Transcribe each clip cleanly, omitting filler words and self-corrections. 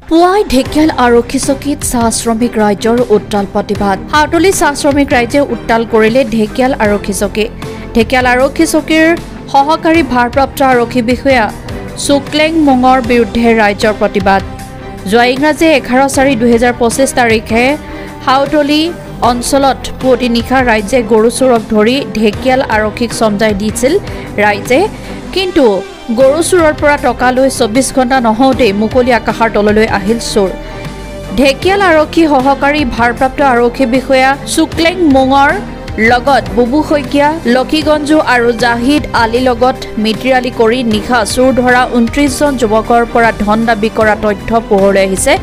পুৱাই ঢেকিয়াল আৰক্ষী চকীত চাহ শ্ৰমিক ৰাইজৰ উত্তাল প্ৰতিবাদ হাউতলী চাহ শ্ৰমিক ৰাইজে উত্তাল কৰিলে ঢেকিয়াল আৰক্ষী চকী ঢেকিয়াল আৰক্ষী চকীৰ সহকাৰী ভাৰপ্ৰাপ্ত আৰক্ষী বিষয়া শুক্লেং মুঙৰ বিৰুদ্ধে ৰাইজৰ প্ৰতিবাদ যোৱা ইংৰাজী 11/4/2025 তাৰিখে হাউতলী অঞ্চলত পুৱতি নিশা ৰাইজে গৰু চোৰক ধৰি ঢেকিয়াল আৰক্ষীক সমজাই দিছিল ৰাইজে কিন্তু গৰু চোৰৰ পৰা টকা লৈ 24 ঘণ্টা নহওঁতেই মুকলি আকাশৰ তললৈ আহিল চোৰ ঢেকিয়াল আৰক্ষী সহকাৰী ভাৰপ্ৰাপ্ত আৰক্ষী বিষয়া শুক্লেং মুঙৰ লগত বুবু শইকীয়া লক্ষীগঞ্জু আৰু জাহিদ আলী লগত মিত্ৰালি কৰি নিশা চোৰ ধৰা 29 জন যুৱকৰ পৰা ধন দাবী কৰা তথ্য পোহৰলৈ আহিছে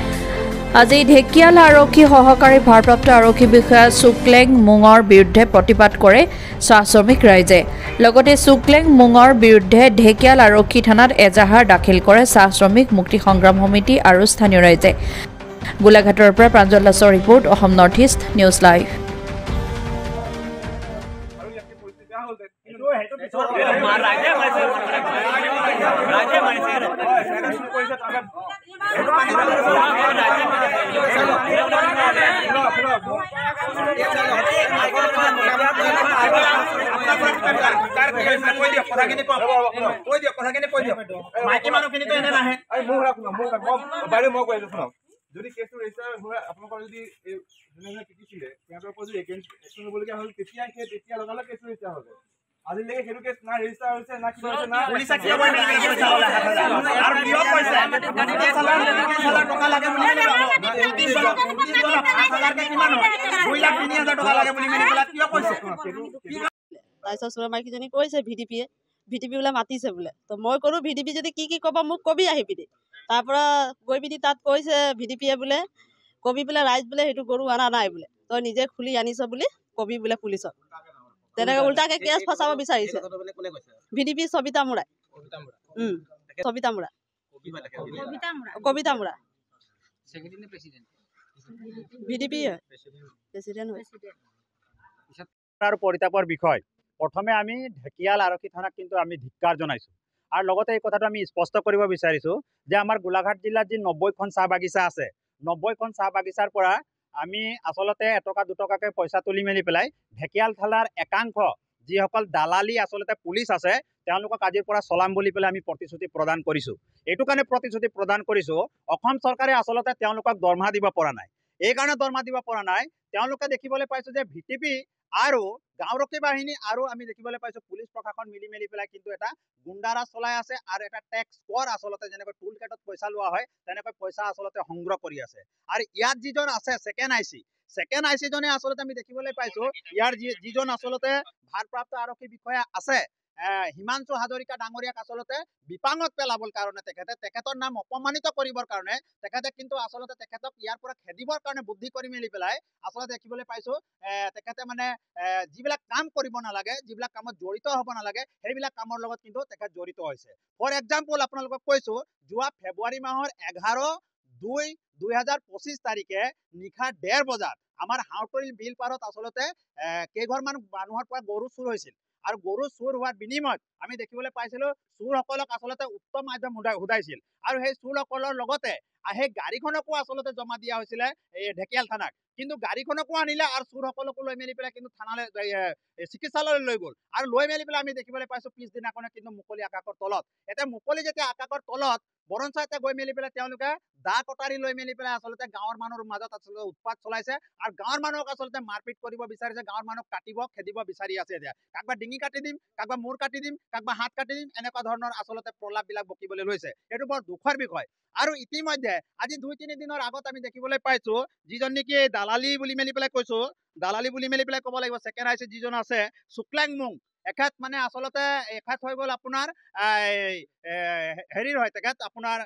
আজি ঢেকিয়াল আৰক্ষী সহকাৰী ভাৰপ্ৰাপ্ত আৰক্ষী বিষয়া শুক্লেং মুঙৰ বিৰুদ্ধে প্ৰতিবাদ কৰে চাহ শ্ৰমিক ৰাইজে লগতে শুক্লেং মুঙৰ বিৰুদ্ধে ঢেকিয়াল আৰক্ষী থানাত এজাহাৰ দাখিল কৰে চাহ শ্ৰমিক মুক্তি সংগ্ৰাম সমিতি আৰু স্থানীয় ৰাইজে গোলাঘাটৰ পৰা প্ৰাঞ্জল দাসৰ report Assam north east news live যদি কেছটো ৰেজিষ্টাৰ হয় আপোনালোকৰ যদি যোনে পিটিছিলে সিহঁতৰ ওপৰত যদি একশ্যন ল'বলগীয়া হ'ল তেতিয়া লগালে কেছটো ৰেজিষ্টাৰ হ'ব আজিলৈকে সেইটো কেছ না ৰেজিষ্টাৰ হৈছে না কিবা হৈছে না পুলিচে কিয় আৰু কিয় কৈছে টকা লাগে বুলি টকা লাগে বুলি কিয় কৈছে তাৰপিছত চোৰ মাইকীজনী কৈছে ভিডিপিয়ে বোলে মাতিছে বোলে তো মই ক'লোঁ ভিডিপি যদি কি ক'ব মোক কবি আহি পিনি তাৰপৰা গৈ পিনি তাত কৈছে ভিডিপিয়ে বোলে কবি বোলে ৰাইজ বোলে সেইটো গৰু অনা নাই বোলে তই নিজে খুলি আনিছ বুলি কবি বোলে পুলিচক তেনেকৈ উল্টাকৈ কেছ ফচাব বিচাৰিছে ভিডিপি সবিতা মুৰাই কবিতা মুৰা ভিডিপি প্ৰেচিডেণ্ট আৰু পৰিতাপৰ বিষয় প্ৰথমে আমি ঢেকিয়াল আৰক্ষী থানাক কিন্তু আমি ধিক্কাৰ জনাইছোঁ আৰু লগতে এই কথাটো আমি স্পষ্ট কৰিব বিচাৰিছোঁ যে আমাৰ গোলাঘাট জিলাত যি 90খন চাহ বাগিচা আছে 90খন চাহ বাগিচাৰ পৰা আমি আচলতে এটকা দুটকাকৈ পইচা তুলি মেলি পেলাই ঢেকিয়াল থানাৰ একাংশ যিসকল দালালি আচলতে পুলিচ আছে তেওঁলোকক আজিৰ পৰা চলাম বুলি পেলাই আমি প্ৰতিশ্ৰুতি প্ৰদান কৰিছোঁ এইটো কাৰণে প্ৰতিশ্ৰুতি প্ৰদান কৰিছোঁ অসম চৰকাৰে আচলতে তেওঁলোকক দৰমহা দিব পৰা নাই এই কাৰণে দৰমহা দিব পৰা নাই তেওঁলোকে দেখিবলৈ পাইছোঁ যে ভিটিপি আৰু গাঁওৰক্ষী বাহিনী আৰু আমি দেখিবলৈ পাইছোঁ পুলিচ প্ৰশাসন মিলি মেলি পেলাই কিন্তু এটা গুণ্ডাৰাজ চলাই আছে আৰু এটা টেক্স কৰ আচলতে যেনেকৈ টুল গেটত পইচা লোৱা হয় তেনেকৈ পইচা আচলতে সংগ্ৰহ কৰি আছে আৰু ইয়াত যিজন আছে ছেকেণ্ড আই চি জনে আচলতে আমি দেখিবলৈ পাইছোঁ ইয়াৰ যিজন আচলতে ভাৰপ্ৰাপ্ত আৰক্ষী বিষয়া আছে হিমাংশু হাজৰিকা ডাঙৰীয়াক আচলতে বিপাঙত পেলাবৰ কাৰণে তেখেতৰ নাম অপমানিত কৰিবৰ কাৰণে তেখেতে কিন্তু আচলতে তেখেতক ইয়াৰ পৰা খেদিবৰ কাৰণে বুদ্ধি কৰি মেলি পেলাই আচলতে দেখিবলৈ পাইছোঁ তেখেতে মানে যিবিলাক কাম কৰিব নালাগে যিবিলাক কামত জড়িত হ'ব নালাগে সেইবিলাক কামৰ লগত কিন্তু তেখেত জড়িত হৈছে ফৰ এক্সাম্পল আপোনালোকক কৈছোঁ যোৱা ফেব্ৰুৱাৰী মাহৰ 11/2/2025 তাৰিখে নিশা 1:30 বজাত আমাৰ হাউতলী বিল পাৰত আচলতে কেইঘৰমান মানুহৰ পৰা গৰু চুৰ হৈছিল আৰু গৰু চুৰ হোৱাৰ বিনিময়ত আমি দেখিবলৈ পাইছিলোঁ চুৰসকলক আচলতে উত্তম মাধ্যম সোধাইছিল আৰু সেই চুৰসকলৰ লগতে সেই গাড়ীখনকো আচলতে জমা দিয়া হৈছিলে এই ঢেকিয়াল থানাক কিন্তু গাড়ীখনকো আনিলে আৰু চুৰসকলকো লৈ মেলি পেলাই কিন্তু থানালৈ চিকিৎসালয়লৈ লৈ গ'ল আৰু লৈ মেলি পেলাই আমি দেখিবলৈ পাইছোঁ পিছদিনাখনে কিন্তু মুকলি আকাশৰ তলত এতিয়া মুকলি যেতিয়া আকাশৰ তলত বৰঞ্চ এতিয়া গৈ মেলি পেলাই তেওঁলোকে দা কটাৰী লৈ মেলি পেলাই আচলতে গাঁৱৰ মানুহৰ মাজত আচলতে উৎপাত চলাইছে আৰু গাঁৱৰ মানুহক আচলতে মাৰপিট কৰিব বিচাৰিছে গাঁৱৰ মানুহক কাটিব খেদিব বিচাৰি আছে এতিয়া কাৰোবাৰ ডিঙি কাটি দিম কাৰোবাৰ মূৰ কাটি দিম কাৰোবাৰ হাত কাটি দিম এনেকুৱা ধৰণৰ আচলতে প্ৰলাপবিলাক বকিবলৈ লৈছে এইটো বৰ দুখৰ বিষয় আৰু ইতিমধ্যে আজি 2-3 দিনৰ আগত আমি দেখিবলৈ পাইছোঁ যিজন নেকি দালালি বুলি মেলি পেলাই কৈছোঁ দালালি বুলি মেলি পেলাই ক'ব লাগিব ছেকেণ্ড আই চি যিজন আছে শুক্লেং মুং এখেত মানে আচলতে এখেত হৈ গ'ল আপোনাৰ হেৰিৰ হয় তেখেত আপোনাৰ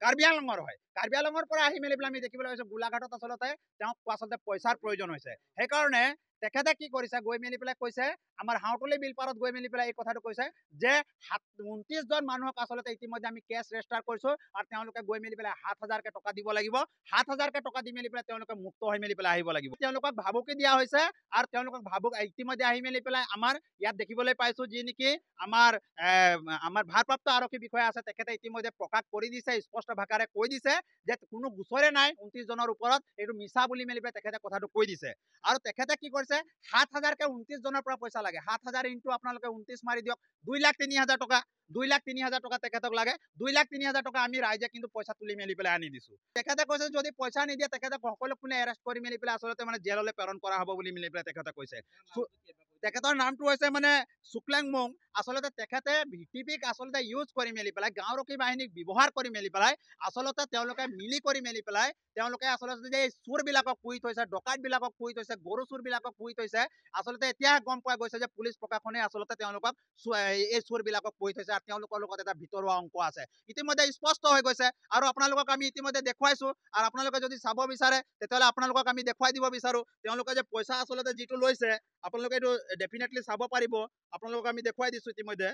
কাৰ্বি আংলঙৰ হয় কাৰ্বি আংলঙৰ পৰা আহি মেলি পেলাই আমি দেখিবলৈ পাইছোঁ গোলাঘাটত আচলতে তেওঁক আচলতে পইচাৰ প্ৰয়োজন হৈছে সেইকাৰণে তেখেতে কি কৰিছে গৈ মেলি পেলাই কৈছে আমাৰ হাউতলি বিলপাৰত গৈ মেলি পেলাই এই কথাটো কৈছে যে 29 জন মানুহক আচলতে ইতিমধ্যে আমি কেছ ৰেজিষ্টাৰ কৰিছো আৰু তেওঁলোকে গৈ মেলি পেলাই 7,000 টকা দিব লাগিব 7,000 টকা দি মেলি পেলাই তেওঁলোকে মুক্ত হৈ মেলি পেলাই আহিব লাগিব তেওঁলোকক ভাবুকি দিয়া হৈছে আৰু তেওঁলোকক ভাবুক ইতিমধ্যে আহি মেলি পেলাই আমাৰ ইয়াত দেখিবলৈ পাইছো যি নেকি আমাৰ ভাৰপ্ৰাপ্ত আৰক্ষী বিষয়া আছে তেখেতে ইতিমধ্যে প্ৰকাশ কৰি দিছে স্পষ্ট ভাষাৰে কৈ দিছে যে কোনো গোচৰে নাই 29 জনৰ ওপৰত এইটো মিছা বুলি মেলি পেলাই তেখেতে কথাটো কৈ দিছে আৰু তেখেতে কি কৰিছে 7,000 কে 29 জনৰ পৰা পইচা লাগে 7,000 ইনটু আপোনালোকে 29 মাৰি দিয়ক 2,03,000 টকা 2,03,000 টকা তেখেতক লাগে 2,03,000 টকা আমি ৰাইজে কিন্তু পইচা তুলি মেলি পেলাই আনি দিছো তেখেতে কৈছে যদি পইচা নিদিয়ে তেখেতে সকলো কোনে এৰেষ্ট কৰি মেলি পেলাই আচলতে মানে জেললৈ প্ৰেৰণ কৰা হ'ব বুলি মেলি পেলাই তেখেতে কৈছে তেখেতৰ নামটো হৈছে মানে শুক্লেং মুং আচলতে তেখেতে ভিটিপিক আচলতে ইউজ কৰি মেলি পেলাই গাঁওৰক্ষী বাহিনীক ব্যৱহাৰ কৰি মেলি পেলাই আচলতে তেওঁলোকে মিলি কৰি মেলি পেলাই তেওঁলোকে আচলতে যে চোৰবিলাকক পুহি থৈছে ডকাইতবিলাকক পুহি থৈছে গৰু চোৰবিলাকক পুহি থৈছে আচলতে এতিয়া গম পোৱা গৈছে যে পুলিচ প্ৰশাসনে আচলতে তেওঁলোকক এই চোৰবিলাকক পুহি থৈছে আৰু তেওঁলোকৰ লগত এটা ভিতৰুৱা অংক আছে ইতিমধ্যে স্পষ্ট হৈ গৈছে আৰু আপোনালোকক আমি ইতিমধ্যে দেখুৱাইছো আৰু আপোনালোকে যদি চাব বিচাৰে তেতিয়াহ'লে আপোনালোকক আমি দেখুৱাই দিব বিচাৰো তেওঁলোকে যে পইচা আচলতে যিটো লৈছে আপোনালোকে এইটো ডেফিনেটলি চাব পাৰিব আপোনালোকক আমি দেখুৱাই দিছো ইতিমধ্যে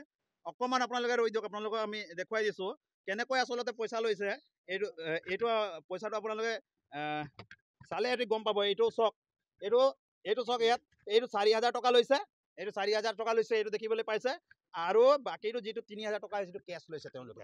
অকণমান আপোনালোকে ৰৈ দিয়ক আপোনালোকক আমি দেখুৱাই দিছো কেনেকৈ আচলতে পইচা লৈছে এইটো পইচাটো আপোনালোকে চালে এইটো গম পাব এইটো চক এইটো চক ইয়াত এইটো 4,000 টকা লৈছে এইটো 4,000 টকা লৈছে এইটো দেখিবলৈ পাইছে আৰু বাকীটো যিটো 3,000 টকা যিটো কেছ লৈছে তেওঁলোকে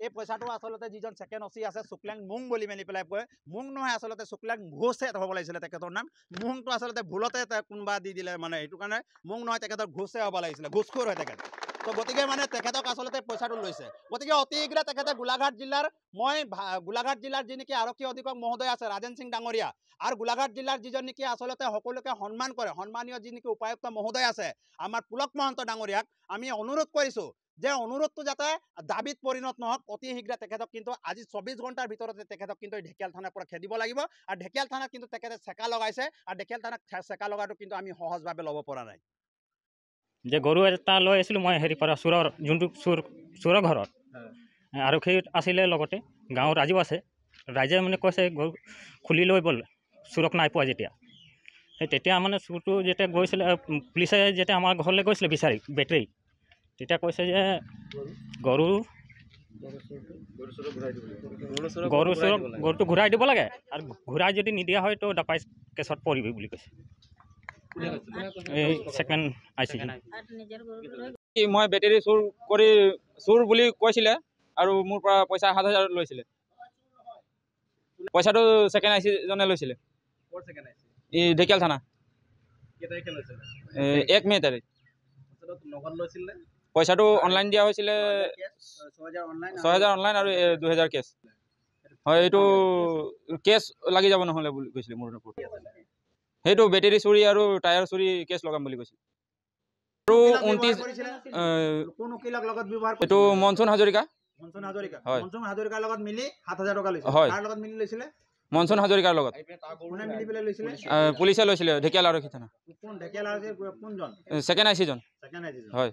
এই পইচাটো আচলতে যিজন ছেকেণ্ড অচি আছে শুক্লেং মুং বুলি মেলি পেলাই কয় মুং নহয় আচলতে শুক্লেং ঘোষে হ'ব লাগিছিলে তেখেতৰ নাম মুংটো আচলতে ভুলতে কোনোবা দি দিলে মানে এইটো কাৰণে মুং নহয় তেখেতৰ ঘোষে হ'ব লাগিছিলে ঘোষখোৰ হয় তেখেত তো গতিকে মানে তেখেতক আচলতে পইচাটো লৈছে গতিকে অতি শীঘ্ৰে তেখেতে গোলাঘাট জিলাৰ যি নেকি আৰক্ষী অধীক্ষক মহোদয় আছে ৰাজেন সিং ডাঙৰীয়া আৰু গোলাঘাট জিলাৰ যিজন নেকি আচলতে সকলোকে সন্মান কৰে সন্মানীয় যি নেকি উপায়ুক্ত মহোদয় আছে আমাৰ পুলক মহন্ত ডাঙৰীয়াক আমি অনুৰোধ কৰিছো যে অনুৰোধটো যাতে দাবীত পৰিণত নহওক অতি শীঘ্ৰে তেখেতক কিন্তু আজি 24 ঘণ্টাৰ ভিতৰতে তেখেতক কিন্তু ঢেকিয়াল থানাৰ পৰা খেদিব লাগিব আৰু ঢেকিয়াল থানাত কিন্তু তেখেতে চেকা লগাইছে আৰু ঢেকিয়াল থানাত চেকা লগাটো কিন্তু আমি সহজভাৱে ল'ব পৰা নাই যে গৰু এটা লৈ আহিছিলোঁ মই হেৰি পৰা চোৰৰ যোনটো চোৰৰ ঘৰত আৰক্ষী আছিলে লগতে গাঁৱৰ ৰাইজো আছে ৰাইজে মানে কৈছে গৰু খুলি লৈ ব'ল চোৰক নাই পোৱা যেতিয়া সেই তেতিয়া মানে চোৰটো যেতিয়া গৈছিলে পুলিচে যেতিয়া আমাৰ ঘৰলৈ গৈছিলে বিচাৰি বেটেৰী তেতিয়া কৈছে যে গৰুটো ঘূৰাই দিব লাগে আৰু ঘূৰাই যদি নিদিয়া হয় তো ডাপাই কেছত পৰিবি বুলি কৈছে এই ছেকেণ্ড আইচি মই বেটেৰী চোৰ বুলি কৈছিলে আৰু মোৰ পৰা পইচা 7,000 লৈছিলে পইচাটো ছেকেণ্ড আইচি জনে লৈছিলে এই ঢেকিয়াল থানা 1 মে তাৰিখ পইচাটো অনলাইন দিয়া হৈছিলে 6,000 অনলাইন আৰু 2,000 কেছ হয় এইটো কেছ লাগি যাব নহ'লে বুলি কৈছিলে মোৰ সেইটো বেটেৰী চুৰি আৰু টায়াৰ চুৰি কেছ লগাম বুলি কৈছিল আৰু 29 এইটো মনসুন হাজৰিকা হয় মনসুন হাজৰিকাৰ লগত পুলিচে লৈছিলে ঢেকিয়াল আৰক্ষী থানা ছেকেণ্ড আইচি জন হয়